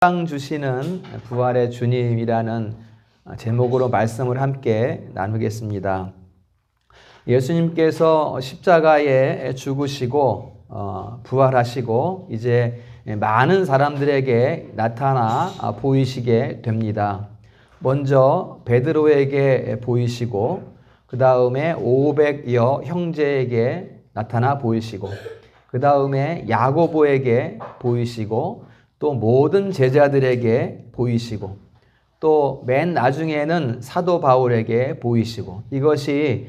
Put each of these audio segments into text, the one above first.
상 주시는 부활의 주님이라는 제목으로 말씀을 함께 나누겠습니다. 예수님께서 십자가에 죽으시고 부활하시고 이제 많은 사람들에게 나타나 보이시게 됩니다. 먼저 베드로에게 보이시고 그 다음에 500여 형제에게 나타나 보이시고 그 다음에 야고보에게 보이시고 또 모든 제자들에게 보이시고 또 맨 나중에는 사도 바울에게 보이시고 이것이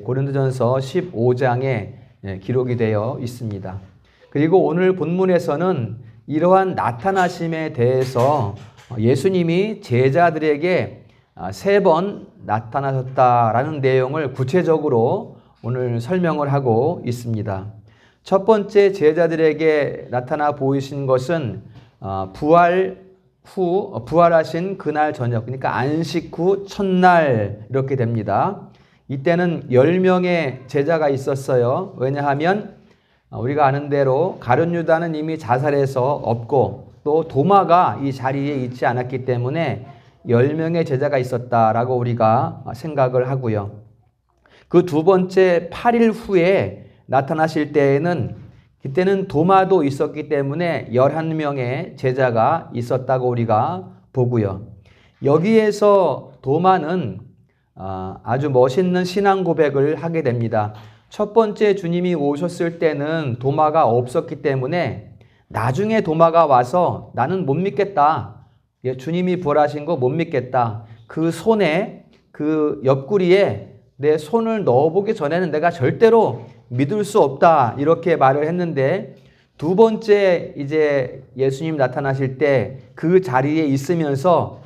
고린도전서 15장에 기록이 되어 있습니다. 그리고 오늘 본문에서는 이러한 나타나심에 대해서 예수님이 제자들에게 3번 나타나셨다라는 내용을 구체적으로 오늘 설명을 하고 있습니다. 첫 번째 제자들에게 나타나 보이신 것은 부활하신 그날 저녁, 그러니까 안식 후 첫날 이렇게 됩니다. 이때는 10명의 제자가 있었어요. 왜냐하면 우리가 아는 대로 가룟 유다는 이미 자살해서 없고 또 도마가 이 자리에 있지 않았기 때문에 10명의 제자가 있었다라고 우리가 생각을 하고요. 그 두 번째 8일 후에 나타나실 때에는 그때는 도마도 있었기 때문에 11명의 제자가 있었다고 우리가 보고요. 여기에서 도마는 아주 멋있는 신앙 고백을 하게 됩니다. 첫 번째 주님이 오셨을 때는 도마가 없었기 때문에 나중에 도마가 와서 나는 못 믿겠다. 주님이 부활하신 거 못 믿겠다. 그 손에 그 옆구리에 내 손을 넣어보기 전에는 내가 절대로 믿을 수 없다. 이렇게 말을 했는데 두 번째 이제 예수님 나타나실 때 그 자리에 있으면서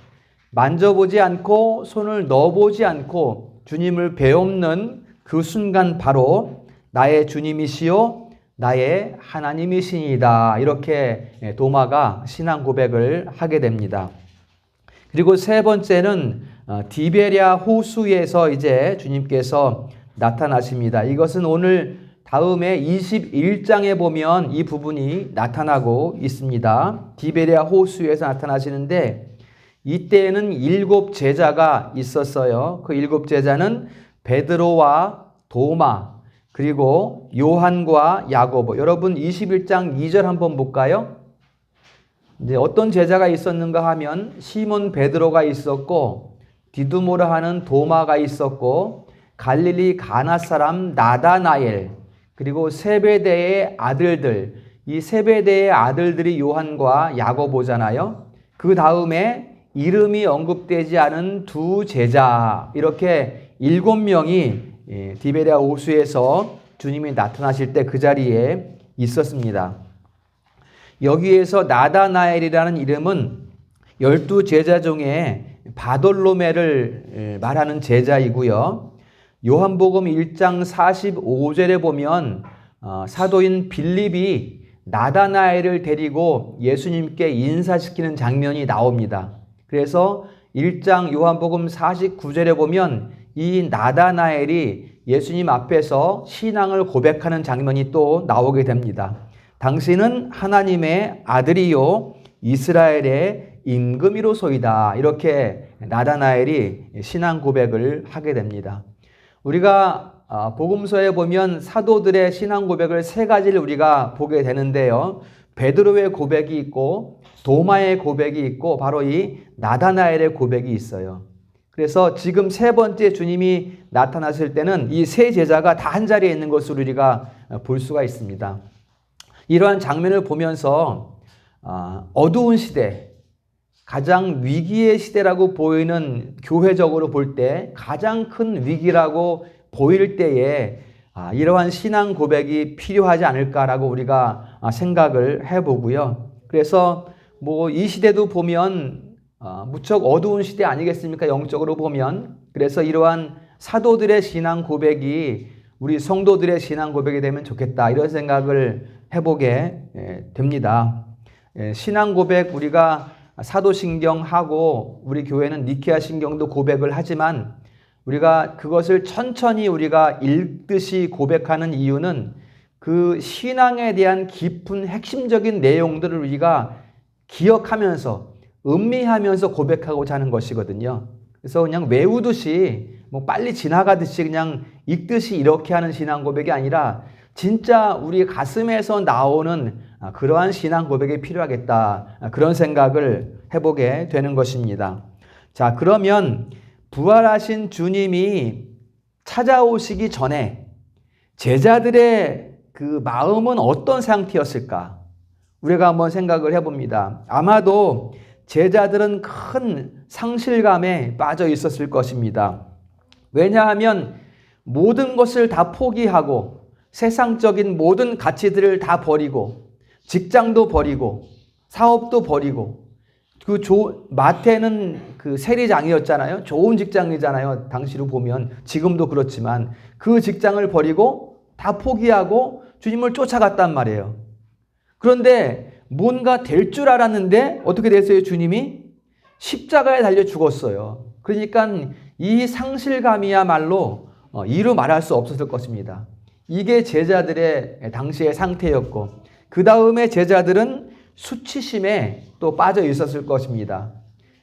만져보지 않고 손을 넣어보지 않고 주님을 배움는 그 순간 바로 나의 주님이시요 나의 하나님이시니이다. 이렇게 도마가 신앙 고백을 하게 됩니다. 그리고 세 번째는 디베랴 호수에서 이제 주님께서 나타나십니다. 이것은 오늘 다음에 21장에 보면 이 부분이 나타나고 있습니다. 디베랴 호수에서 나타나시는데 이때에는 7 제자가 있었어요. 그 7 제자는 베드로와 도마 그리고 요한과 야고보. 여러분 21장 2절 한번 볼까요? 이제 어떤 제자가 있었는가 하면 시몬 베드로가 있었고 디두모라 하는 도마가 있었고 갈릴리 가나 사람 나다나엘 그리고 세베대의 아들들 이 세베대의 아들들이 요한과 야고보잖아요. 그 다음에 이름이 언급되지 않은 2 제자 이렇게 7명이 디베랴 호수에서 주님이 나타나실 때 그 자리에 있었습니다. 여기에서 나다나엘이라는 이름은 12 제자 중에 바돌로메를 말하는 제자이고요. 요한복음 1장 45절에 보면 사도인 빌립이 나다나엘을 데리고 예수님께 인사시키는 장면이 나옵니다. 그래서 1장 요한복음 49절에 보면 이 나다나엘이 예수님 앞에서 신앙을 고백하는 장면이 또 나오게 됩니다. 당신은 하나님의 아들이요 이스라엘의 임금이로소이다. 이렇게 나다나엘이 신앙 고백을 하게 됩니다. 우리가 복음서에 보면 사도들의 신앙 고백을 3가지를 우리가 보게 되는데요. 베드로의 고백이 있고 도마의 고백이 있고 바로 이 나다나엘의 고백이 있어요. 그래서 지금 3번째 주님이 나타났을 때는 이 3 제자가 다 한 자리에 있는 것으로 우리가 볼 수가 있습니다. 이러한 장면을 보면서 어두운 시대, 가장 위기의 시대라고 보이는 교회적으로 볼 때 가장 큰 위기라고 보일 때에 이러한 신앙 고백이 필요하지 않을까라고 우리가 생각을 해보고요. 그래서 이 시대도 보면 무척 어두운 시대 아니겠습니까? 영적으로 보면. 그래서 이러한 사도들의 신앙 고백이 우리 성도들의 신앙 고백이 되면 좋겠다 이런 생각을 해보게 됩니다. 신앙 고백 우리가 사도신경하고 우리 교회는 니케아 신경도 고백을 하지만 우리가 그것을 천천히 우리가 읽듯이 고백하는 이유는 그 신앙에 대한 깊은 핵심적인 내용들을 우리가 기억하면서 음미하면서 고백하고자 하는 것이거든요. 그래서 그냥 외우듯이 뭐 빨리 지나가듯이 그냥 읽듯이 이렇게 하는 신앙 고백이 아니라 진짜 우리 가슴에서 나오는 그러한 신앙 고백이 필요하겠다. 그런 생각을 해보게 되는 것입니다. 자, 그러면 부활하신 주님이 찾아오시기 전에 제자들의 그 마음은 어떤 상태였을까? 우리가 한번 생각을 해봅니다. 아마도 제자들은 큰 상실감에 빠져 있었을 것입니다. 왜냐하면 모든 것을 다 포기하고 세상적인 모든 가치들을 다 버리고 직장도 버리고 사업도 버리고 마태는 그 세리장이었잖아요. 좋은 직장이잖아요. 당시로 보면 지금도 그렇지만 그 직장을 버리고 다 포기하고 주님을 쫓아갔단 말이에요. 그런데 뭔가 될 줄 알았는데 어떻게 됐어요? 주님이 십자가에 달려 죽었어요. 그러니까 이 상실감이야말로 이루 말할 수 없었을 것입니다. 이게 제자들의 당시의 상태였고 그 다음에 제자들은 수치심에 또 빠져 있었을 것입니다.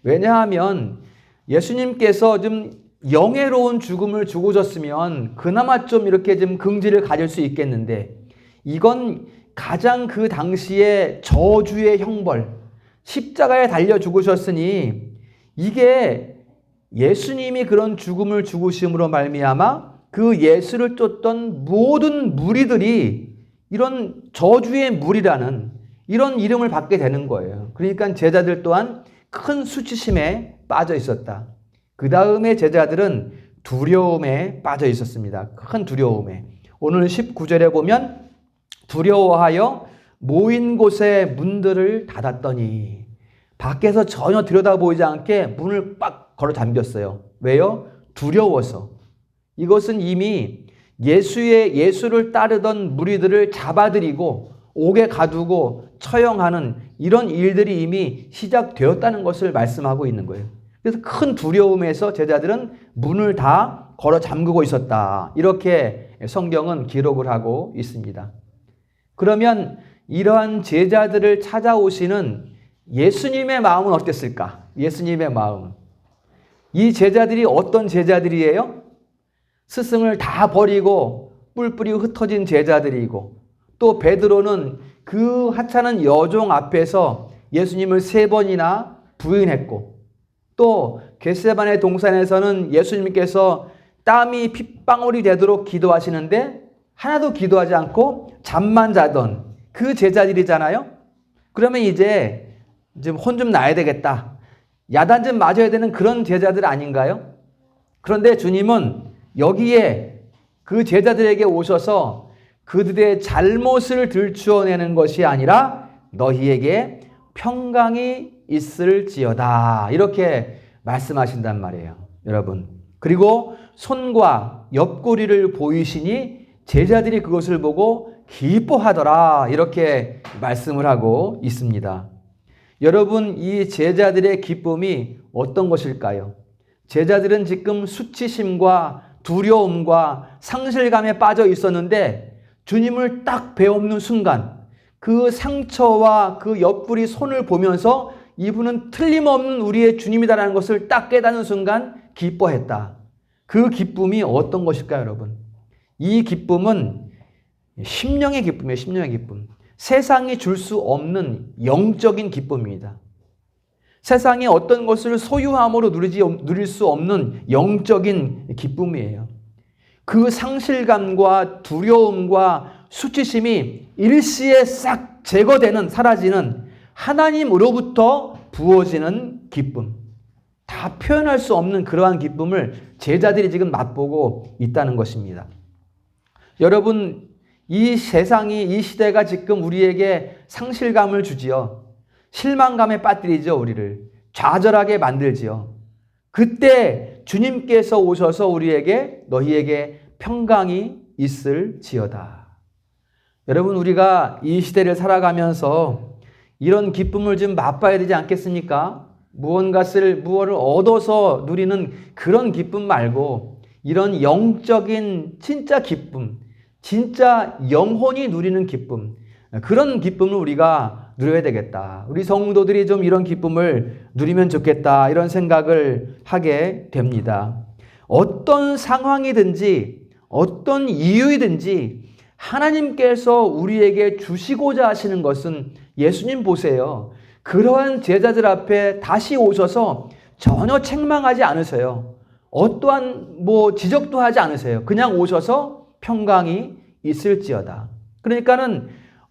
왜냐하면 예수님께서 좀 영예로운 죽음을 죽으셨으면 그나마 좀 이렇게 좀 긍지를 가질 수 있겠는데 이건 가장 그 당시에 저주의 형벌, 십자가에 달려 죽으셨으니 이게 예수님이 그런 죽음을 죽으심으로 말미암아 그 예수를 쫓던 모든 무리들이 이런 저주의 무리라는 이런 이름을 받게 되는 거예요. 그러니까 제자들 또한 큰 수치심에 빠져 있었다. 그 다음에 제자들은 두려움에 빠져 있었습니다. 큰 두려움에. 오늘 19절에 보면 두려워하여 모인 곳에 문들을 닫았더니 밖에서 전혀 들여다보이지 않게 문을 빡 걸어 잠겼어요. 왜요? 두려워서. 이것은 이미 예수를 따르던 무리들을 잡아들이고 옥에 가두고 처형하는 이런 일들이 이미 시작되었다는 것을 말씀하고 있는 거예요. 그래서 큰 두려움에서 제자들은 문을 다 걸어 잠그고 있었다. 이렇게 성경은 기록을 하고 있습니다. 그러면 이러한 제자들을 찾아오시는 예수님의 마음은 어땠을까? 예수님의 마음은. 이 제자들이 어떤 제자들이에요? 스승을 다 버리고 뿔뿔이 흩어진 제자들이고 또 베드로는 그 하찮은 여종 앞에서 예수님을 3번이나 부인했고 또 겟세마네 동산에서는 예수님께서 땀이 핏방울이 되도록 기도하시는데 하나도 기도하지 않고 잠만 자던 그 제자들이잖아요. 그러면 이제 좀 혼 좀 나야 되겠다. 야단 좀 맞아야 되는 그런 제자들 아닌가요? 그런데 주님은 여기에 그 제자들에게 오셔서 그들의 잘못을 들추어내는 것이 아니라 너희에게 평강이 있을지어다. 이렇게 말씀하신단 말이에요. 여러분. 그리고 손과 옆구리를 보이시니 제자들이 그것을 보고 기뻐하더라. 이렇게 말씀을 하고 있습니다. 여러분, 이 제자들의 기쁨이 어떤 것일까요? 제자들은 지금 수치심과 두려움과 상실감에 빠져 있었는데 주님을 딱 베없는 순간 그 상처와 그 옆구리 손을 보면서 이분은 틀림없는 우리의 주님이다라는 것을 딱 깨닫는 순간 기뻐했다. 그 기쁨이 어떤 것일까요, 여러분? 이 기쁨은 심령의 기쁨이에요. 심령의 기쁨. 세상이 줄 수 없는 영적인 기쁨입니다. 세상에 어떤 것을 소유함으로 누릴 수 없는 영적인 기쁨이에요. 그 상실감과 두려움과 수치심이 일시에 싹 제거되는, 사라지는 하나님으로부터 부어지는 기쁨. 다 표현할 수 없는 그러한 기쁨을 제자들이 지금 맛보고 있다는 것입니다. 여러분, 이 세상이, 이 시대가 지금 우리에게 상실감을 주지요. 실망감에 빠뜨리죠, 우리를. 좌절하게 만들지요. 그때 주님께서 오셔서 우리에게, 너희에게 평강이 있을지어다. 여러분, 우리가 이 시대를 살아가면서 이런 기쁨을 좀 맛봐야 되지 않겠습니까? 무엇을 얻어서 누리는 그런 기쁨 말고 이런 영적인 진짜 기쁨, 진짜 영혼이 누리는 기쁨, 그런 기쁨을 우리가 누려야 되겠다. 우리 성도들이 좀 이런 기쁨을 누리면 좋겠다. 이런 생각을 하게 됩니다. 어떤 상황이든지 어떤 이유이든지 하나님께서 우리에게 주시고자 하시는 것은 예수님 보세요. 그러한 제자들 앞에 다시 오셔서 전혀 책망하지 않으세요. 어떠한 지적도 하지 않으세요. 그냥 오셔서 평강이 있을지어다. 그러니까는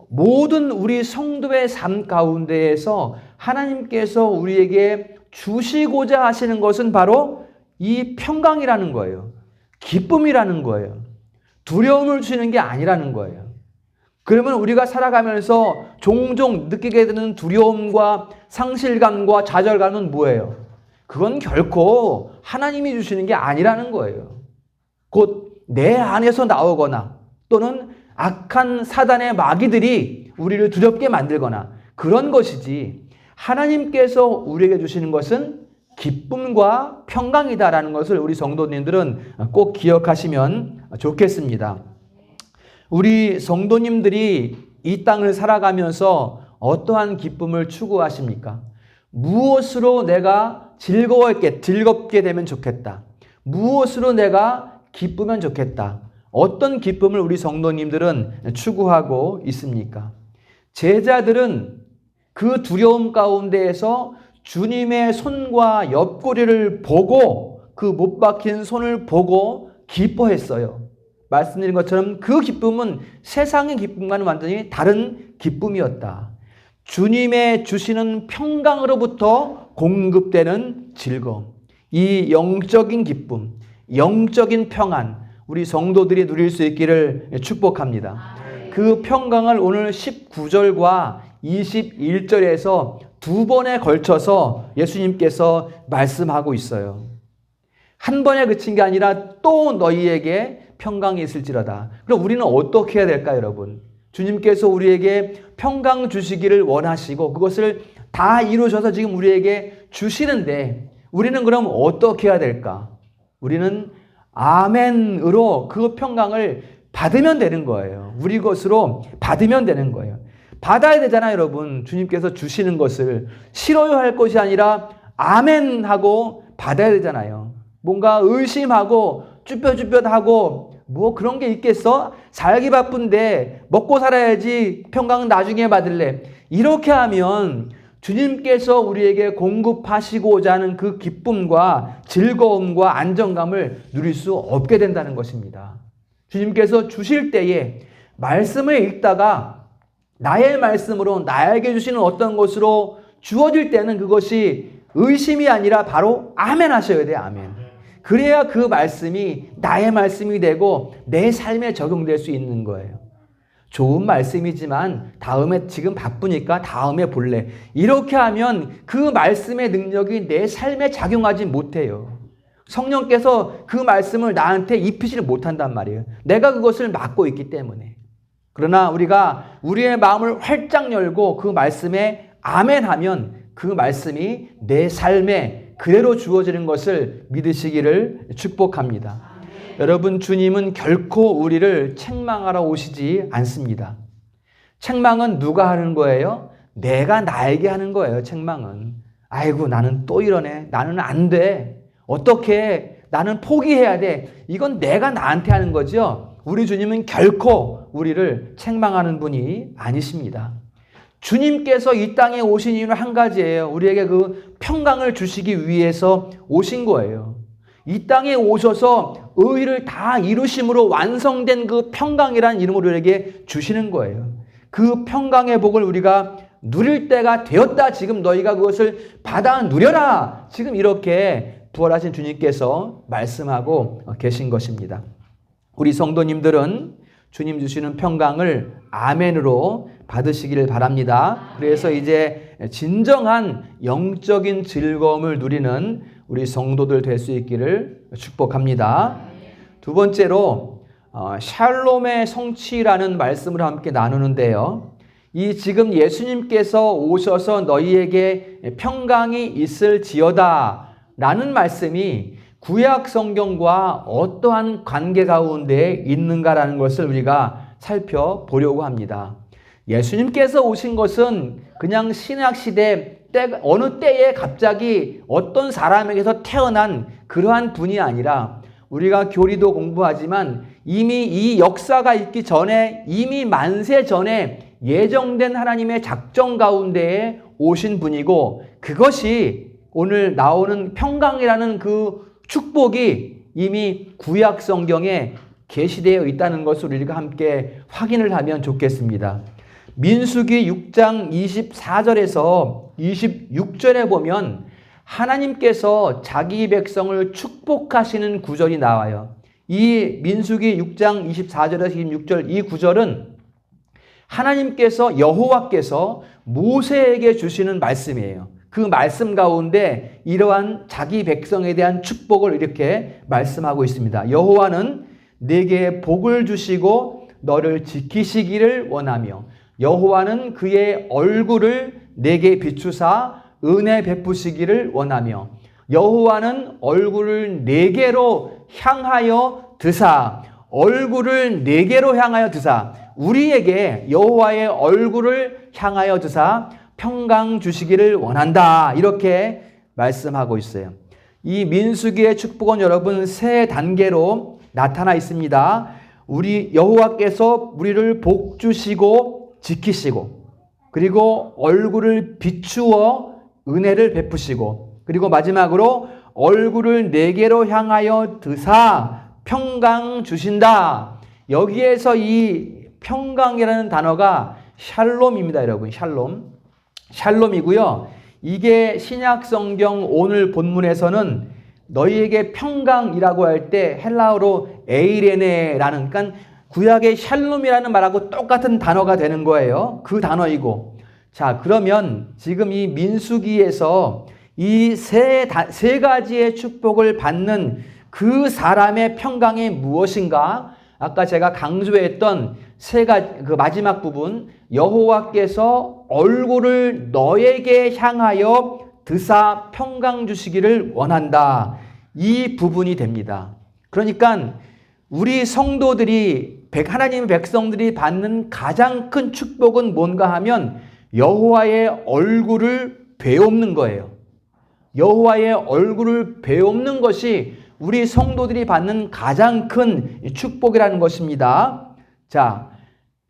모든 우리 성도의 삶 가운데에서 하나님께서 우리에게 주시고자 하시는 것은 바로 이 평강이라는 거예요. 기쁨이라는 거예요. 두려움을 주시는 게 아니라는 거예요. 그러면 우리가 살아가면서 종종 느끼게 되는 두려움과 상실감과 좌절감은 뭐예요? 그건 결코 하나님이 주시는 게 아니라는 거예요. 곧 내 안에서 나오거나 또는 악한 사단의 마귀들이 우리를 두렵게 만들거나 그런 것이지, 하나님께서 우리에게 주시는 것은 기쁨과 평강이다라는 것을 우리 성도님들은 꼭 기억하시면 좋겠습니다. 우리 성도님들이 이 땅을 살아가면서 어떠한 기쁨을 추구하십니까? 무엇으로 내가 즐겁게 되면 좋겠다. 무엇으로 내가 기쁘면 좋겠다. 어떤 기쁨을 우리 성도님들은 추구하고 있습니까? 제자들은 그 두려움 가운데에서 주님의 손과 옆구리를 보고, 그 못 박힌 손을 보고 기뻐했어요. 말씀드린 것처럼 그 기쁨은 세상의 기쁨과는 완전히 다른 기쁨이었다. 주님의 주시는 평강으로부터 공급되는 즐거움, 이 영적인 기쁨, 영적인 평안, 우리 성도들이 누릴 수 있기를 축복합니다. 그 평강을 오늘 19절과 21절에서 두 번에 걸쳐서 예수님께서 말씀하고 있어요. 한 번에 그친 게 아니라 또 너희에게 평강이 있을지로다. 그럼 우리는 어떻게 해야 될까요, 여러분? 주님께서 우리에게 평강 주시기를 원하시고 그것을 다 이루셔서 지금 우리에게 주시는데 우리는 그럼 어떻게 해야 될까? 우리는 아멘으로 그 평강을 받으면 되는 거예요. 우리 것으로 받으면 되는 거예요. 받아야 되잖아요, 여러분. 주님께서 주시는 것을 싫어요 할 것이 아니라 아멘하고 받아야 되잖아요. 뭔가 의심하고 쭈뼛쭈뼛하고 뭐 그런 게 있겠어? 살기 바쁜데 먹고 살아야지, 평강은 나중에 받을래. 이렇게 하면 주님께서 우리에게 공급하시고자 하는 그 기쁨과 즐거움과 안정감을 누릴 수 없게 된다는 것입니다. 주님께서 주실 때에 말씀을 읽다가 나의 말씀으로 나에게 주시는 어떤 것으로 주어질 때는 그것이 의심이 아니라 바로 아멘 하셔야 돼요. 아멘. 그래야 그 말씀이 나의 말씀이 되고 내 삶에 적용될 수 있는 거예요. 좋은 말씀이지만 다음에 지금 바쁘니까 다음에 볼래. 이렇게 하면 그 말씀의 능력이 내 삶에 작용하지 못해요. 성령께서 그 말씀을 나한테 입히지를 못한단 말이에요. 내가 그것을 맡고 있기 때문에. 그러나 우리가 우리의 마음을 활짝 열고 그 말씀에 아멘하면 그 말씀이 내 삶에 그대로 주어지는 것을 믿으시기를 축복합니다. 여러분, 주님은 결코 우리를 책망하러 오시지 않습니다. 책망은 누가 하는 거예요? 내가 나에게 하는 거예요. 책망은. 아이고, 나는 또 이러네. 나는 안 돼. 어떻게? 나는 포기해야 돼. 이건 내가 나한테 하는 거죠. 우리 주님은 결코 우리를 책망하는 분이 아니십니다. 주님께서 이 땅에 오신 이유는 한 가지예요. 우리에게 그 평강을 주시기 위해서 오신 거예요. 이 땅에 오셔서 의를 다 이루심으로 완성된 그 평강이라는 이름으로 우리에게 주시는 거예요. 그 평강의 복을 우리가 누릴 때가 되었다. 지금 너희가 그것을 받아 누려라. 지금 이렇게 부활하신 주님께서 말씀하고 계신 것입니다. 우리 성도님들은 주님 주시는 평강을 아멘으로 받으시기를 바랍니다. 그래서 이제 진정한 영적인 즐거움을 누리는 우리 성도들 될 수 있기를 축복합니다. 두 번째로 샬롬의 성취라는 말씀을 함께 나누는데요. 이 지금 예수님께서 오셔서 너희에게 평강이 있을지어다 라는 말씀이 구약 성경과 어떠한 관계 가운데 있는가라는 것을 우리가 살펴보려고 합니다. 예수님께서 오신 것은 그냥 신약시대 어느 때에 갑자기 어떤 사람에게서 태어난 그러한 분이 아니라 우리가 교리도 공부하지만 이미 이 역사가 있기 전에 이미 만세 전에 예정된 하나님의 작정 가운데에 오신 분이고 그것이 오늘 나오는 평강이라는 그 축복이 이미 구약 성경에 계시되어 있다는 것을 우리가 함께 확인을 하면 좋겠습니다. 민수기 6장 24절에서 26절에 보면 하나님께서 자기 백성을 축복하시는 구절이 나와요. 이 민수기 6장 24절에서 26절 이 구절은 하나님께서 여호와께서 모세에게 주시는 말씀이에요. 그 말씀 가운데 이러한 자기 백성에 대한 축복을 이렇게 말씀하고 있습니다. 여호와는 내게 복을 주시고 너를 지키시기를 원하며 여호와는 그의 얼굴을 내게 비추사 은혜 베푸시기를 원하며 여호와는 얼굴을 내게로 향하여 드사 얼굴을 내게로 향하여 드사 우리에게 여호와의 얼굴을 향하여 드사 평강 주시기를 원한다. 이렇게 말씀하고 있어요. 이 민수기의 축복은 여러분 세 단계로 나타나 있습니다. 우리 여호와께서 우리를 복 주시고 지키시고 그리고 얼굴을 비추어 은혜를 베푸시고 그리고 마지막으로 얼굴을 내게로 향하여 드사 평강 주신다. 여기에서 이 평강이라는 단어가 샬롬입니다, 여러분. 샬롬이고요. 이게 신약 성경 오늘 본문에서는 너희에게 평강이라고 할 때 헬라어로 에이레네라는 그러니까 구약의 샬롬이라는 말하고 똑같은 단어가 되는 거예요. 그 단어이고. 자, 그러면 지금 이 민수기에서 이 세 가지의 축복을 받는 그 사람의 평강이 무엇인가? 아까 제가 강조했던 그 마지막 부분, 여호와께서 얼굴을 너에게 향하여 드사 평강 주시기를 원한다. 이 부분이 됩니다. 그러니까 우리 성도들이 하나님 백성들이 받는 가장 큰 축복은 뭔가 하면 여호와의 얼굴을 베옵는 거예요. 여호와의 얼굴을 베옵는 것이 우리 성도들이 받는 가장 큰 축복이라는 것입니다. 자,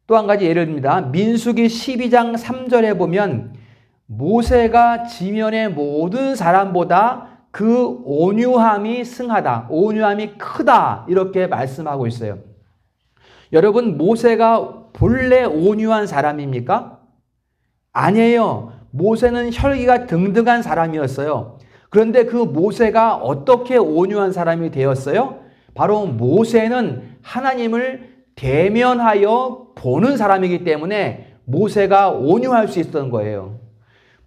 또 한 가지 예를 듭니다. 민수기 12장 3절에 보면 모세가 지면의 모든 사람보다 그 온유함이 승하다, 온유함이 크다 이렇게 말씀하고 있어요. 여러분, 모세가 본래 온유한 사람입니까? 아니에요. 모세는 혈기가 등등한 사람이었어요. 그런데 그 모세가 어떻게 온유한 사람이 되었어요? 바로 모세는 하나님을 대면하여 보는 사람이기 때문에 모세가 온유할 수 있었던 거예요.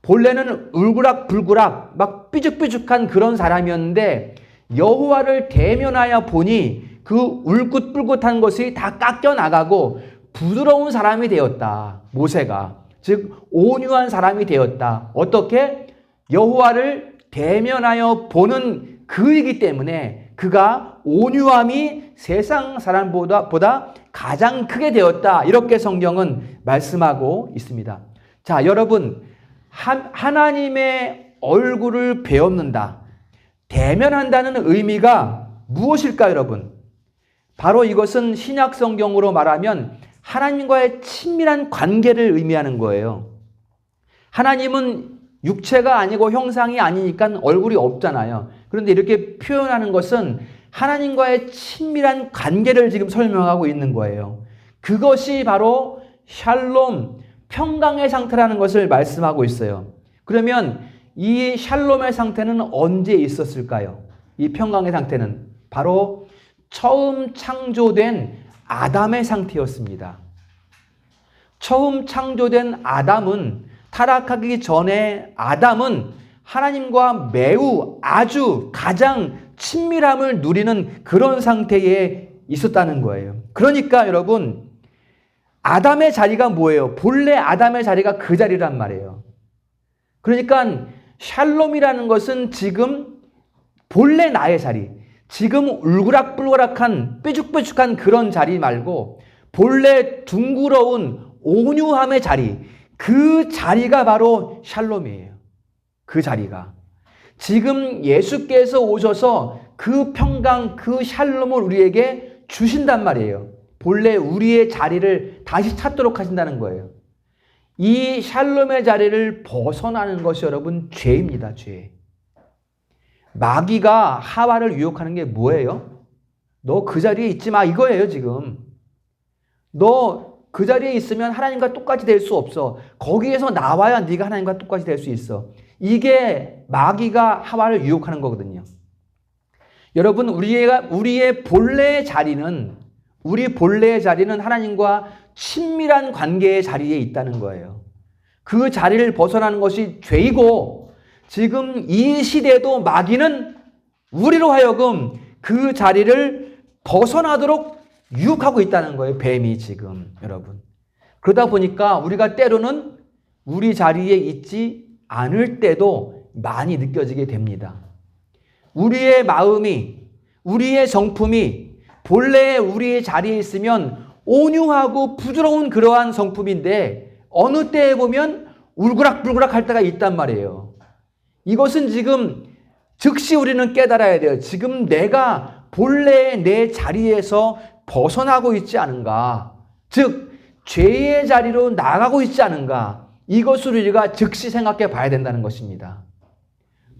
본래는 울그락불그락 막 삐죽삐죽한 그런 사람이었는데 여호와를 대면하여 보니 그 울긋불긋한 것이 다 깎여나가고 부드러운 사람이 되었다. 모세가. 즉 온유한 사람이 되었다. 어떻게? 여호와를 대면하여 보는 그이기 때문에 그가 온유함이 세상 사람보다 가장 크게 되었다. 이렇게 성경은 말씀하고 있습니다. 자, 여러분, 하나님의 얼굴을 베옵는다, 대면한다는 의미가 무엇일까요, 여러분? 바로 이것은 신약 성경으로 말하면 하나님과의 친밀한 관계를 의미하는 거예요. 하나님은 육체가 아니고 형상이 아니니까 얼굴이 없잖아요. 그런데 이렇게 표현하는 것은 하나님과의 친밀한 관계를 지금 설명하고 있는 거예요. 그것이 바로 샬롬, 평강의 상태라는 것을 말씀하고 있어요. 그러면 이 샬롬의 상태는 언제 있었을까요? 이 평강의 상태는 바로 처음 창조된 아담의 상태였습니다. 처음 창조된 아담은, 타락하기 전에 아담은 하나님과 매우 아주 가장 친밀함을 누리는 그런 상태에 있었다는 거예요. 그러니까 여러분, 아담의 자리가 뭐예요? 본래 아담의 자리가 그 자리란 말이에요. 그러니까 샬롬이라는 것은 지금 본래 나의 자리, 지금 울그락불그락한 뾰족뾰족한 그런 자리 말고 본래 둥그러운 온유함의 자리, 그 자리가 바로 샬롬이에요. 그 자리가. 지금 예수께서 오셔서 그 평강, 그 샬롬을 우리에게 주신단 말이에요. 본래 우리의 자리를 다시 찾도록 하신다는 거예요. 이 샬롬의 자리를 벗어나는 것이 여러분 죄입니다. 죄. 마귀가 하와를 유혹하는 게 뭐예요? 너 그 자리에 있지 마 이거예요 지금. 너 그 자리에 있으면 하나님과 똑같이 될 수 없어. 거기에서 나와야 네가 하나님과 똑같이 될 수 있어. 이게 마귀가 하와를 유혹하는 거거든요. 여러분 우리의 본래의 자리는 하나님과 친밀한 관계의 자리에 있다는 거예요. 그 자리를 벗어나는 것이 죄이고 지금 이 시대도 마귀는 우리로 하여금 그 자리를 벗어나도록 유혹하고 있다는 거예요. 뱀이 지금 여러분. 그러다 보니까 우리가 때로는 우리 자리에 있지 않을 때도 많이 느껴지게 됩니다. 우리의 마음이, 우리의 성품이 본래 우리의 자리에 있으면 온유하고 부드러운 그러한 성품인데 어느 때에 보면 울그락불그락 할 때가 있단 말이에요. 이것은 지금 즉시 우리는 깨달아야 돼요. 지금 내가 본래 내 자리에서 벗어나고 있지 않은가. 즉 죄의 자리로 나가고 있지 않은가. 이것을 우리가 즉시 생각해 봐야 된다는 것입니다.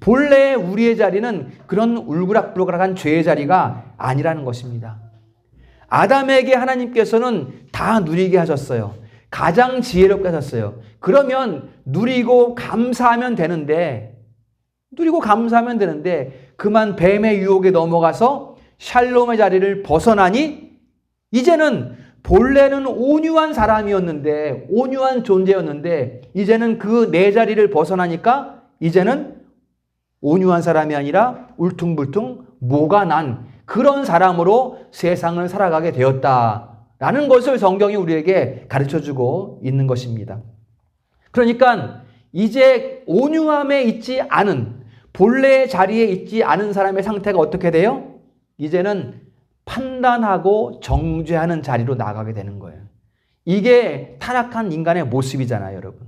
본래 우리의 자리는 그런 울그락불그락한 죄의 자리가 아니라는 것입니다. 아담에게 하나님께서는 다 누리게 하셨어요. 가장 지혜롭게 하셨어요. 그러면 누리고 감사하면 되는데 그만 뱀의 유혹에 넘어가서 샬롬의 자리를 벗어나니 이제는 본래는 온유한 사람이었는데 온유한 존재였는데 이제는 그 내 자리를 벗어나니까 이제는 온유한 사람이 아니라 울퉁불퉁 모가 난 그런 사람으로 세상을 살아가게 되었다라는 것을 성경이 우리에게 가르쳐주고 있는 것입니다. 그러니까 이제 온유함에 있지 않은 본래의 자리에 있지 않은 사람의 상태가 어떻게 돼요? 이제는 판단하고 정죄하는 자리로 나가게 되는 거예요. 이게 타락한 인간의 모습이잖아요, 여러분.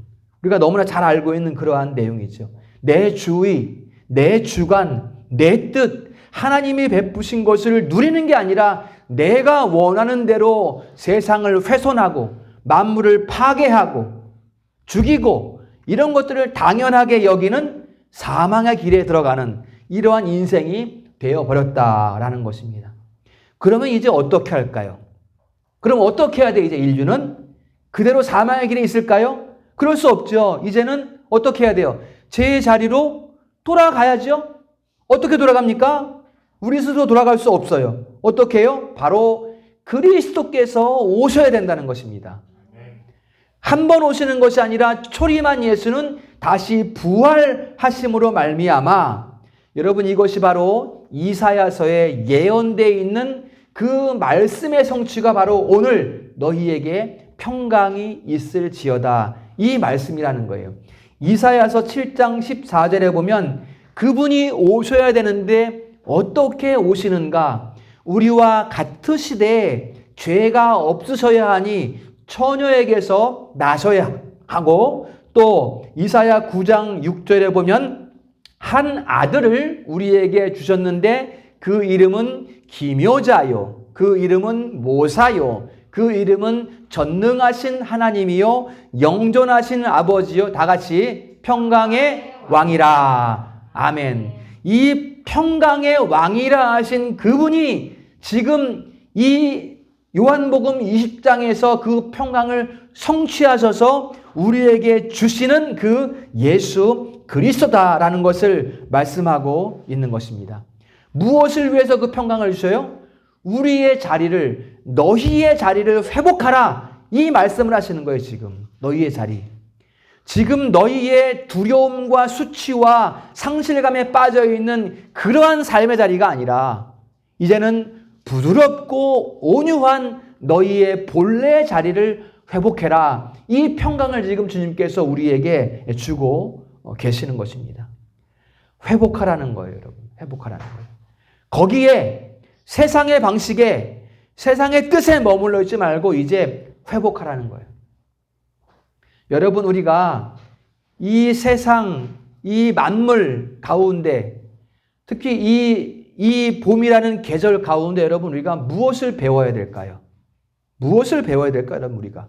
우리가 너무나 잘 알고 있는 그러한 내용이죠. 내 주의, 내 주관, 내 뜻, 하나님이 베푸신 것을 누리는 게 아니라 내가 원하는 대로 세상을 훼손하고 만물을 파괴하고 죽이고 이런 것들을 당연하게 여기는 사망의 길에 들어가는 이러한 인생이 되어버렸다라는 것입니다. 그러면 이제 어떻게 할까요? 그럼 어떻게 해야 돼? 이제 인류는 그대로 사망의 길에 있을까요? 그럴 수 없죠. 이제는 어떻게 해야 돼요? 제 자리로 돌아가야죠. 어떻게 돌아갑니까? 우리 스스로 돌아갈 수 없어요. 어떻게 해요? 바로 그리스도께서 오셔야 된다는 것입니다. 한 번 오시는 것이 아니라 초림한 예수는 다시 부활하심으로 말미암아 여러분 이것이 바로 이사야서에 예언되어 있는 그 말씀의 성취가 바로 오늘 너희에게 평강이 있을지어다 이 말씀이라는 거예요. 이사야서 7장 14절에 보면 그분이 오셔야 되는데 어떻게 오시는가? 우리와 같으시되 죄가 없으셔야 하니 처녀에게서 나셔야 하고 또 이사야 9장 6절에 보면 한 아들을 우리에게 주셨는데 그 이름은 기묘자요 그 이름은 모사요 그 이름은 전능하신 하나님이요 영존하신 아버지요 다 같이 평강의 왕이라. 아멘. 이 평강의 왕이라 하신 그분이 지금 이 요한복음 20장에서 그 평강을 성취하셔서 우리에게 주시는 그 예수 그리스도다라는 것을 말씀하고 있는 것입니다. 무엇을 위해서 그 평강을 주셔요? 우리의 자리를, 너희의 자리를 회복하라 이 말씀을 하시는 거예요. 지금 너희의 자리, 지금 너희의 두려움과 수치와 상실감에 빠져있는 그러한 삶의 자리가 아니라 이제는 부드럽고 온유한 너희의 본래의 자리를 회복해라. 이 평강을 지금 주님께서 우리에게 주고 계시는 것입니다. 회복하라는 거예요, 여러분. 회복하라는 거예요. 거기에 세상의 방식에, 세상의 뜻에 머물러 있지 말고 이제 회복하라는 거예요. 여러분, 우리가 이 세상, 이 만물 가운데, 특히 이 봄이라는 계절 가운데 여러분, 우리가 무엇을 배워야 될까요? 무엇을 배워야 될까요, 여러분, 우리가?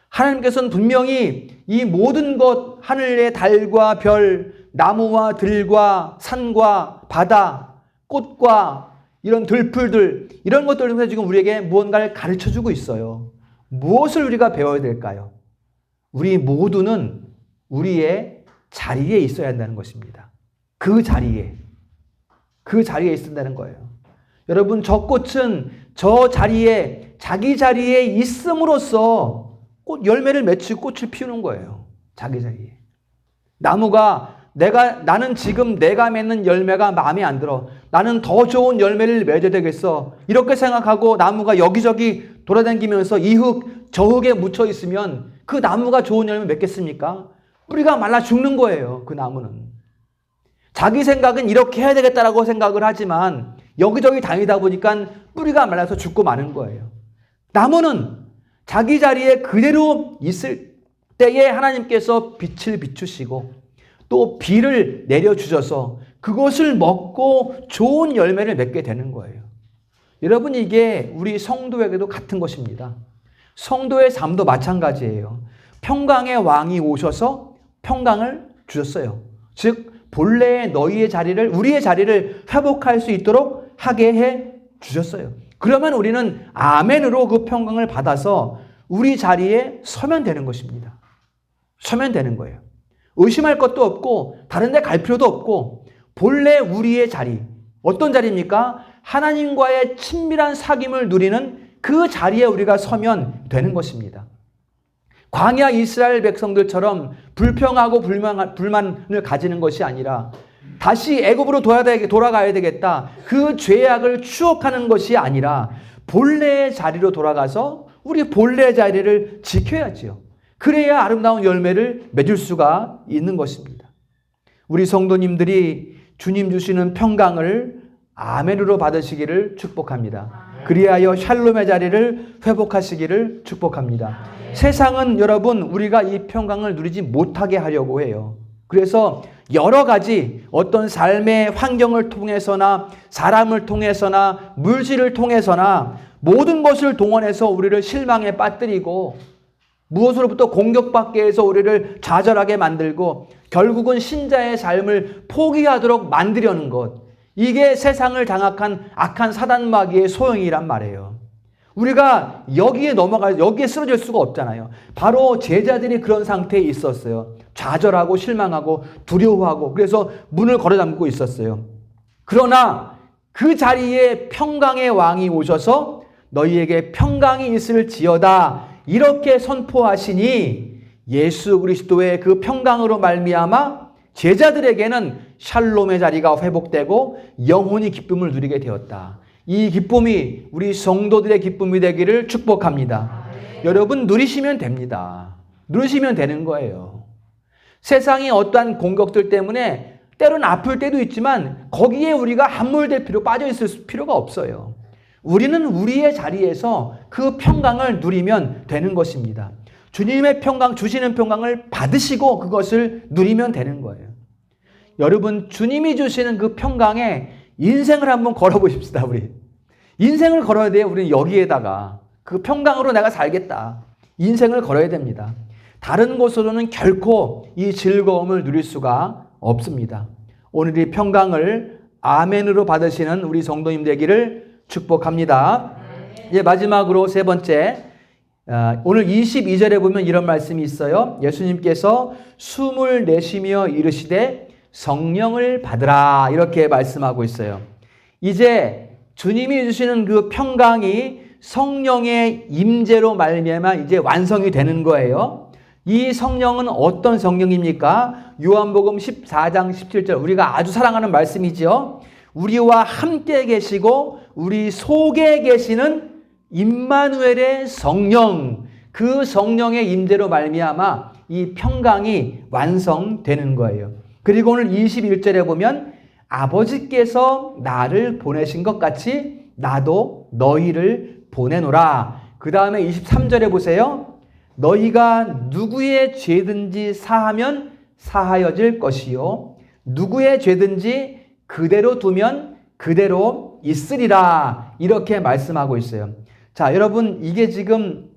하나님께서는 분명히 이 모든 것, 하늘의 달과 별, 나무와 들과 산과 바다, 꽃과 이런 들풀들, 이런 것들을 통해서 지금 우리에게 무언가를 가르쳐주고 있어요. 무엇을 우리가 배워야 될까요? 우리 모두는 우리의 자리에 있어야 한다는 것입니다. 그 자리에 있어야 한다는 거예요. 여러분, 저 꽃은 저 자리에, 자기 자리에 있음으로써 꽃 열매를 맺히고 꽃을 피우는 거예요. 자기 자리에. 나무가 나는 지금 내가 맺는 열매가 마음에 안 들어. 나는 더 좋은 열매를 맺어야 되겠어. 이렇게 생각하고 나무가 여기저기 돌아다니면서 이 흙, 저 흙에 묻혀 있으면 그 나무가 좋은 열매 맺겠습니까? 뿌리가 말라 죽는 거예요. 그 나무는. 자기 생각은 이렇게 해야 되겠다라고 생각을 하지만 여기저기 다니다 보니까 뿌리가 말라서 죽고 마는 거예요. 나무는 자기 자리에 그대로 있을 때에 하나님께서 빛을 비추시고 또 비를 내려주셔서 그것을 먹고 좋은 열매를 맺게 되는 거예요. 여러분, 이게 우리 성도에게도 같은 것입니다. 성도의 삶도 마찬가지예요. 평강의 왕이 오셔서 평강을 주셨어요. 즉 본래의 너희의 자리를, 우리의 자리를 회복할 수 있도록 하게 해 주셨어요. 그러면 우리는 아멘으로 그 평강을 받아서 우리 자리에 서면 되는 것입니다. 서면 되는 거예요. 의심할 것도 없고 다른 데 갈 필요도 없고 본래 우리의 자리, 어떤 자리입니까? 하나님과의 친밀한 사귐을 누리는 그 자리에 우리가 서면 되는 것입니다. 광야 이스라엘 백성들처럼 불평하고 불만을 가지는 것이 아니라 다시 애굽으로 돌아가야 되겠다. 그 죄악을 추억하는 것이 아니라 본래의 자리로 돌아가서 우리 본래의 자리를 지켜야지요. 그래야 아름다운 열매를 맺을 수가 있는 것입니다. 우리 성도님들이 주님 주시는 평강을 아멘으로 받으시기를 축복합니다. 그리하여 샬롬의 자리를 회복하시기를 축복합니다. 세상은 여러분, 우리가 이 평강을 누리지 못하게 하려고 해요. 그래서 여러 가지 어떤 삶의 환경을 통해서나 사람을 통해서나 물질을 통해서나 모든 것을 동원해서 우리를 실망에 빠뜨리고 무엇으로부터 공격받게 해서 우리를 좌절하게 만들고 결국은 신자의 삶을 포기하도록 만들려는 것, 이게 세상을 장악한 악한 사단 마귀의 소용이란 말이에요. 우리가 여기에 쓰러질 수가 없잖아요. 바로 제자들이 그런 상태에 있었어요. 좌절하고 실망하고 두려워하고 그래서 문을 걸어 잠그고 있었어요. 그러나 그 자리에 평강의 왕이 오셔서 너희에게 평강이 있을지어다 이렇게 선포하시니 예수 그리스도의 그 평강으로 말미암아 제자들에게는 샬롬의 자리가 회복되고 영혼이 기쁨을 누리게 되었다. 이 기쁨이 우리 성도들의 기쁨이 되기를 축복합니다. 여러분, 누리시면 됩니다. 누리시면 되는 거예요. 세상이 어떠한 공격들 때문에 때로는 아플 때도 있지만 거기에 우리가 함몰될 빠져 있을 필요가 없어요. 우리는 우리의 자리에서 그 평강을 누리면 되는 것입니다. 주님의 평강, 주시는 평강을 받으시고 그것을 누리면 되는 거예요. 여러분, 주님이 주시는 그 평강에 인생을 한번 걸어보십시다. 우리 인생을 걸어야 돼요. 우리는 여기에다가 그 평강으로 내가 살겠다. 인생을 걸어야 됩니다. 다른 곳으로는 결코 이 즐거움을 누릴 수가 없습니다. 오늘 이 평강을 아멘으로 받으시는 우리 성도님 되기를 축복합니다. 이제 마지막으로 세 번째, 오늘 22절에 보면 이런 말씀이 있어요. 예수님께서 숨을 내쉬며 이르시되 성령을 받으라 이렇게 말씀하고 있어요. 이제 주님이 주시는 그 평강이 성령의 임재로 말미암아 이제 완성이 되는 거예요. 이 성령은 어떤 성령입니까? 요한복음 14장 17절, 우리가 아주 사랑하는 말씀이죠. 우리와 함께 계시고 우리 속에 계시는 임마누엘의 성령, 그 성령의 임재로 말미암아 이 평강이 완성되는 거예요. 그리고 오늘 21절에 보면 아버지께서 나를 보내신 것 같이 나도 너희를 보내노라. 그 다음에 23절에 보세요. 너희가 누구의 죄든지 사하면 사하여질 것이요 누구의 죄든지 그대로 두면 그대로 있으리라. 이렇게 말씀하고 있어요. 자, 여러분, 이게 지금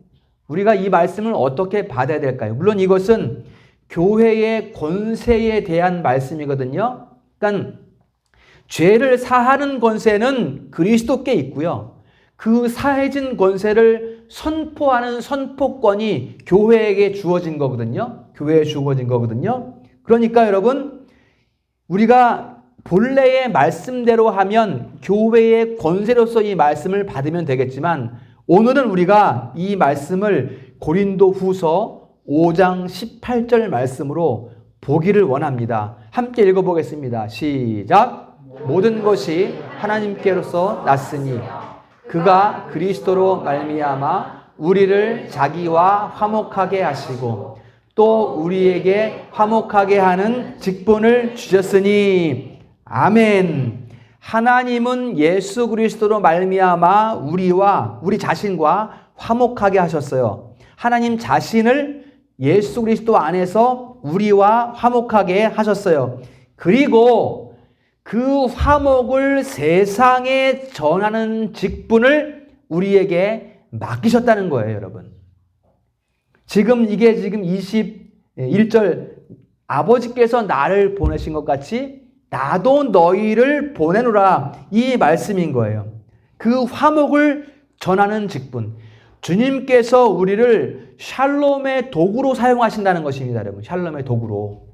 우리가 이 말씀을 어떻게 받아야 될까요? 물론 이것은 교회의 권세에 대한 말씀이거든요. 그러니까 죄를 사하는 권세는 그리스도께 있고요. 그 사해진 권세를 선포하는 선포권이 교회에게 주어진 거거든요. 교회에 주어진 거거든요. 그러니까 여러분, 우리가 본래의 말씀대로 하면 교회의 권세로서 이 말씀을 받으면 되겠지만, 오늘은 우리가 이 말씀을 고린도후서 5장 18절 말씀으로 보기를 원합니다. 함께 읽어보겠습니다. 시작. 모든 것이 하나님께로서 났으니 그가 그리스도로 말미암아 우리를 자기와 화목하게 하시고 또 우리에게 화목하게 하는 직분을 주셨으니. 아멘. 하나님은 예수 그리스도로 말미암아 우리 자신과 화목하게 하셨어요. 하나님 자신을 예수 그리스도 안에서 우리와 화목하게 하셨어요. 그리고 그 화목을 세상에 전하는 직분을 우리에게 맡기셨다는 거예요, 여러분. 이게 지금 21절, 아버지께서 나를 보내신 것 같이 나도 너희를 보내노라, 이 말씀인 거예요. 그 화목을 전하는 직분. 주님께서 우리를 샬롬의 도구로 사용하신다는 것입니다, 여러분. 샬롬의 도구로.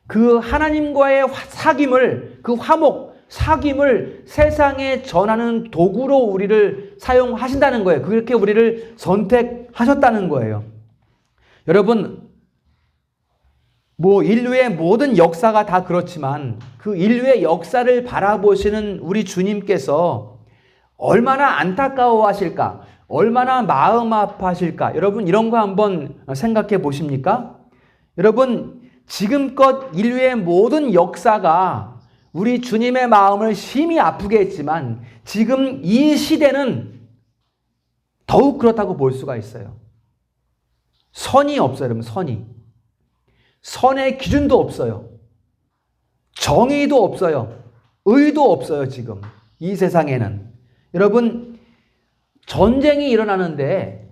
그 하나님과의 사귐을, 그 화목, 사귐을 세상에 전하는 도구로 우리를 사용하신다는 거예요. 그렇게 우리를 선택하셨다는 거예요. 여러분, 인류의 모든 역사가 다 그렇지만 그 인류의 역사를 바라보시는 우리 주님께서 얼마나 안타까워하실까? 얼마나 마음 아파하실까? 여러분, 이런 거 한번 생각해 보십니까? 여러분, 지금껏 인류의 모든 역사가 우리 주님의 마음을 심히 아프게 했지만 지금 이 시대는 더욱 그렇다고 볼 수가 있어요. 선이 없어요, 여러분. 선의 기준도 없어요. 정의도 없어요. 의도 없어요, 지금. 이 세상에는. 여러분, 전쟁이 일어나는데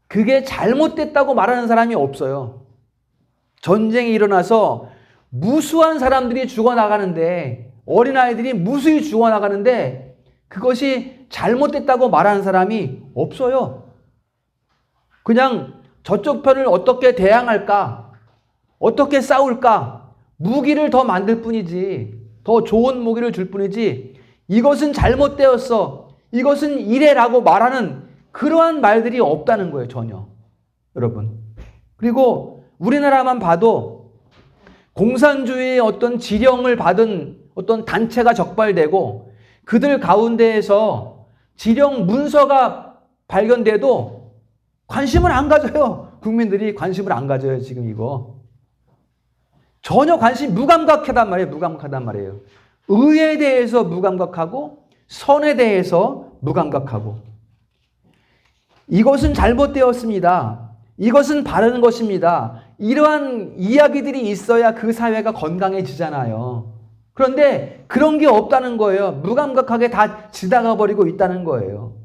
그게 잘못됐다고 말하는 사람이 없어요. 전쟁이 일어나서 무수한 사람들이 죽어나가는데, 어린아이들이 무수히 죽어나가는데 그것이 잘못됐다고 말하는 사람이 없어요. 그냥 저쪽 편을 어떻게 대항할까? 어떻게 싸울까? 무기를 더 만들 뿐이지, 더 좋은 무기를 줄 뿐이지, 이것은 잘못되었어, 이것은 이래라고 말하는 그러한 말들이 없다는 거예요, 전혀. 여러분. 그리고 우리나라만 봐도 공산주의의 어떤 지령을 받은 어떤 단체가 적발되고 그들 가운데에서 지령 문서가 발견돼도 관심을 안 가져요. 국민들이 관심을 안 가져요, 지금 이거. 전혀 무감각하단 말이에요. 의에 대해서 무감각하고 선에 대해서 무감각하고. 이것은 잘못되었습니다. 이것은 바른 것입니다. 이러한 이야기들이 있어야 그 사회가 건강해지잖아요. 그런데 그런 게 없다는 거예요. 무감각하게 다 지나가 버리고 있다는 거예요.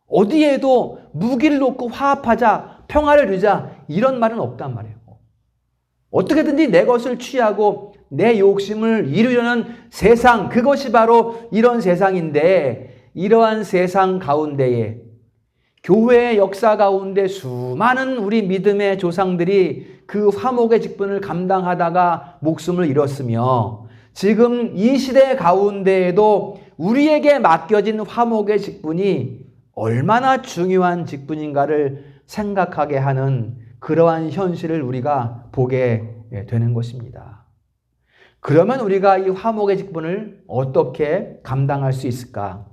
어디에도 무기를 놓고 화합하자, 평화를 누자, 이런 말은 없단 말이에요. 어떻게든지 내 것을 취하고 내 욕심을 이루려는 세상, 그것이 바로 이런 세상인데, 이러한 세상 가운데에 교회의 역사 가운데 수많은 우리 믿음의 조상들이 그 화목의 직분을 감당하다가 목숨을 잃었으며, 지금 이 시대 가운데에도 우리에게 맡겨진 화목의 직분이 얼마나 중요한 직분인가를 생각하게 하는 그러한 현실을 우리가 보게 되는 것입니다. 그러면 우리가 이 화목의 직분을 어떻게 감당할 수 있을까?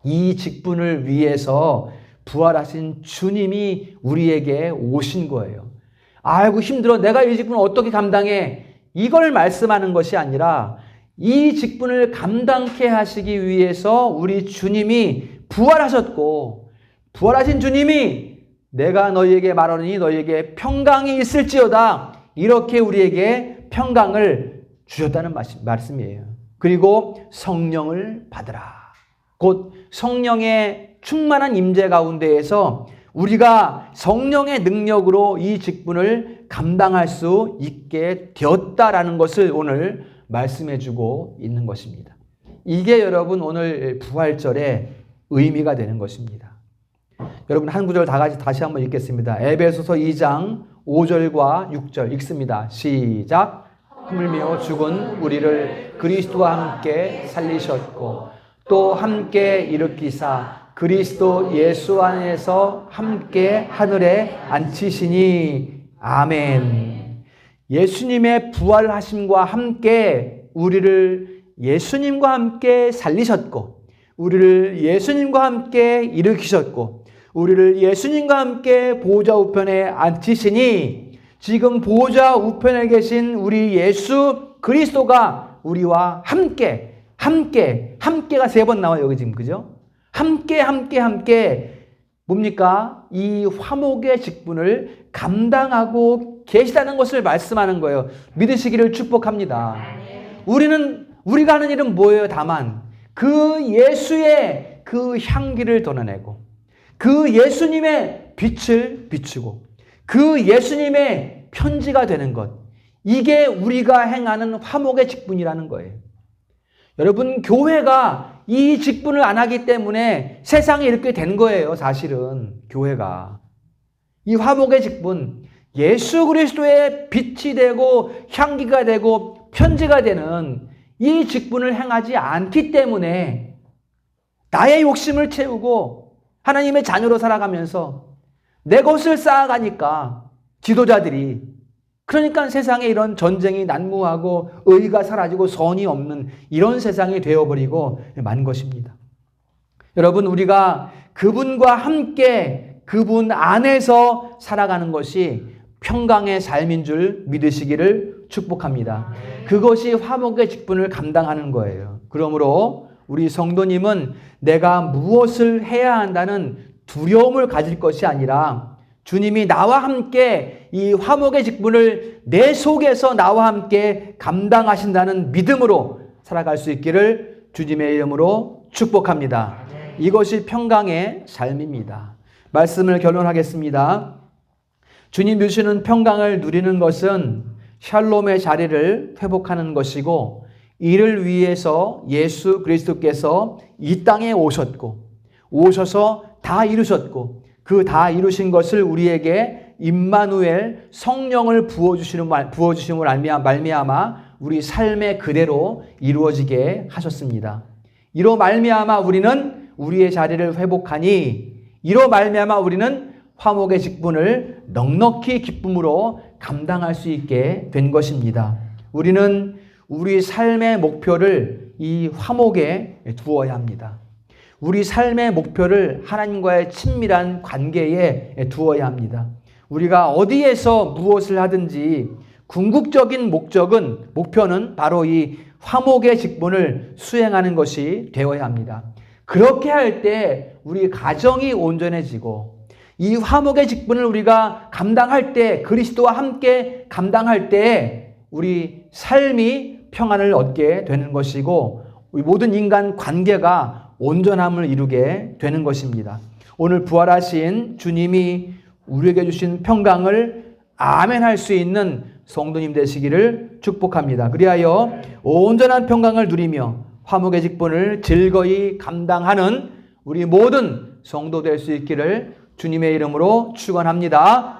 이 직분을 위해서 부활하신 주님이 우리에게 오신 거예요. 아이고 힘들어, 내가 이 직분을 어떻게 감당해? 이걸 말씀하는 것이 아니라 이 직분을 감당케 하시기 위해서 우리 주님이 부활하셨고, 부활하신 주님이 내가 너희에게 말하노니 너희에게 평강이 있을지어다. 이렇게 우리에게 평강을 주셨다는 말씀이에요. 그리고 성령을 받으라. 곧 성령의 충만한 임재 가운데에서 우리가 성령의 능력으로 이 직분을 감당할 수 있게 되었다라는 것을 오늘 말씀해 주고 있는 것입니다. 이게 여러분 오늘 부활절의 의미가 되는 것입니다. 여러분 한 구절 다 같이 다시 한번 읽겠습니다. 에베소서 2장 5절과 6절 읽습니다. 시작. 하물며 죽은 우리를 그리스도와 함께 살리셨고 또 함께 일으키사 그리스도 예수 안에서 함께 하늘에 앉히시니 아멘. 예수님의 부활하심과 함께 우리를 예수님과 함께 살리셨고 우리를 예수님과 함께 일으키셨고 우리를 예수님과 함께 보좌 우편에 앉히시니 지금 보좌 우편에 계신 우리 예수 그리스도가 우리와 함께가 3번 나와요. 여기 지금 그죠? 함께 뭡니까? 이 화목의 직분을 감당하고 계시다는 것을 말씀하는 거예요. 믿으시기를 축복합니다. 우리가 하는 일은 뭐예요? 다만 그 예수의 그 향기를 드러내고 그 예수님의 빛을 비추고 그 예수님의 편지가 되는 것, 이게 우리가 행하는 화목의 직분이라는 거예요. 여러분, 교회가 이 직분을 안 하기 때문에 세상에 이렇게 된 거예요. 사실은 교회가 이 화목의 직분, 예수 그리스도의 빛이 되고 향기가 되고 편지가 되는 이 직분을 행하지 않기 때문에 나의 욕심을 채우고 하나님의 자녀로 살아가면서 내 것을 쌓아가니까 지도자들이, 그러니까 세상에 이런 전쟁이 난무하고 의가 사라지고 선이 없는 이런 세상이 되어버리고 만 것입니다. 여러분, 우리가 그분과 함께 그분 안에서 살아가는 것이 평강의 삶인 줄 믿으시기를 축복합니다. 그것이 화목의 직분을 감당하는 거예요. 그러므로 우리 성도님은 내가 무엇을 해야 한다는 두려움을 가질 것이 아니라 주님이 나와 함께 이 화목의 직분을 내 속에서 나와 함께 감당하신다는 믿음으로 살아갈 수 있기를 주님의 이름으로 축복합니다. 이것이 평강의 삶입니다. 말씀을 결론하겠습니다. 주님 주시는 평강을 누리는 것은 샬롬의 자리를 회복하는 것이고, 이를 위해서 예수 그리스도께서 이 땅에 오셔서 다 이루셨고, 그 다 이루신 것을 우리에게 임마누엘 성령을 부어주심을 말미암아 우리 삶의 그대로 이루어지게 하셨습니다. 이로 말미암아 우리는 우리의 자리를 회복하니, 이로 말미암아 우리는 화목의 직분을 넉넉히 기쁨으로 감당할 수 있게 된 것입니다. 우리는 우리 삶의 목표를 이 화목에 두어야 합니다. 우리 삶의 목표를 하나님과의 친밀한 관계에 두어야 합니다. 우리가 어디에서 무엇을 하든지 궁극적인 목표는 바로 이 화목의 직분을 수행하는 것이 되어야 합니다. 그렇게 할 때 우리 가정이 온전해지고, 이 화목의 직분을 우리가 감당할 때, 그리스도와 함께 감당할 때 우리 삶이 평안을 얻게 되는 것이고, 우리 모든 인간 관계가 온전함을 이루게 되는 것입니다. 오늘 부활하신 주님이 우리에게 주신 평강을 아멘할 수 있는 성도님 되시기를 축복합니다. 그리하여 온전한 평강을 누리며 화목의 직분을 즐거이 감당하는 우리 모든 성도 될 수 있기를 주님의 이름으로 축원합니다.